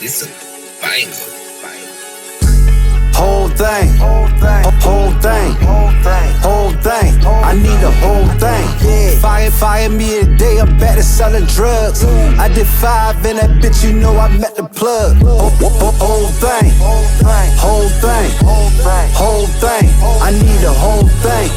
It's a banger. Whole thing, whole thing, whole thing, whole thing. I need the whole thing. Fire me today, I'm back to selling drugs. I did 5 in that bitch, you know I met the plug. Whole thing, whole thing, whole thing. I need the whole thing.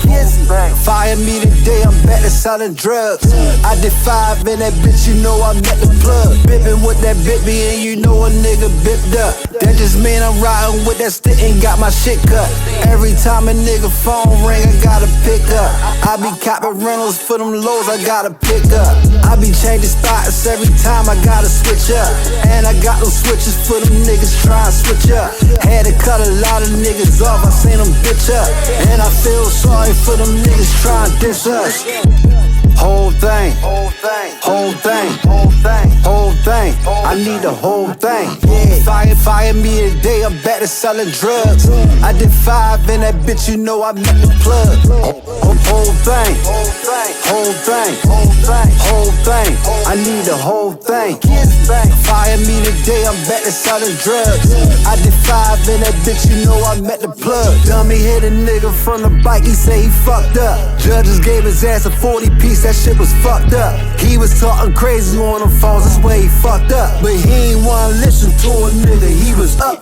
Fire me today, I'm back to selling drugs. I did 5 in that bitch, you know I met the plug. Bippin' with that bippy and you know a nigga bipped up. That just mean I'm riding with that stick and got my shit cut. Every time a nigga phone ring, I gotta pick up. I be copping rentals for them lows, I gotta pick up. I be changing spots every time I gotta switch up. And I got them switches for them niggas trying to switch up. Had to cut a lot of niggas off, I seen them bitch up. And I feel sorry for them niggas trying to diss us. Whole thing, whole thing, whole thing, whole thing. I need the whole thing. Fire me today, I'm back to selling drugs. I did 5 in that bitch, you know I met the plug. Whole thing, whole thing, whole thing. I need the whole thing. Fire me today, I'm back to selling drugs. I did 5 in that bitch, you know I met the plug. Dummy hit a nigga from the bike, he say he fucked up. Judges gave his ass a 40-piece, that shit was fucked up. He was talking crazy on them phones, that's where he fucked up. But he ain't wanna listen to a nigga, he was up.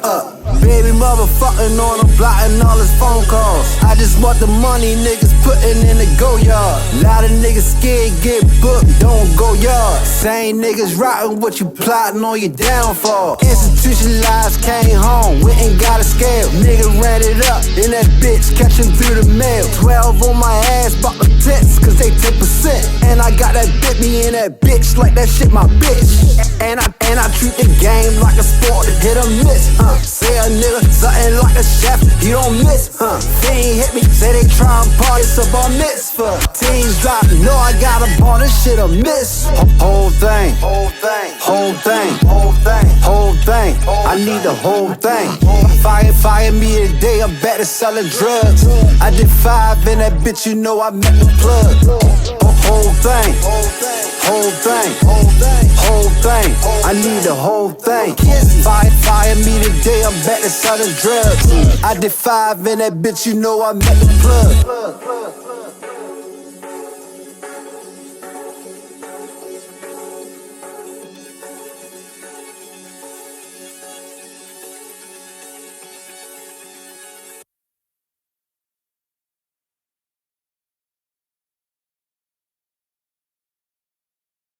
Baby motherfucking on him, blocking all his phone calls. I just want the money niggas putting in the go yard. Lot of niggas scared, get booked, don't go yard. Same niggas rotting what you plotting on your downfall. Institutionalized, came home, went and got a scale. Nigga ran it up, in that bitch, catching through the mail. 12 on my ass, bought the tits, cause they 10%. And I got that bit me in that bitch, like that shit my bitch. And I treat the game like a sport, hit or miss, Say a nigga, something like a chef, he don't miss, They ain't hit me, say they try and party, it's a bar mitzvah. Teams drop, know I got a ball, this shit a miss. Whole thing, whole thing, whole thing, whole thing, whole thing. I need the whole thing. Fire me today, I'm back to selling drugs. I did 5 in that bitch, you know I met the plug. Whole thing, whole thing, whole thing. I need the whole thing. Fire me today, I'm back to selling drugs. I did 5 in that bitch, you know I met the plug.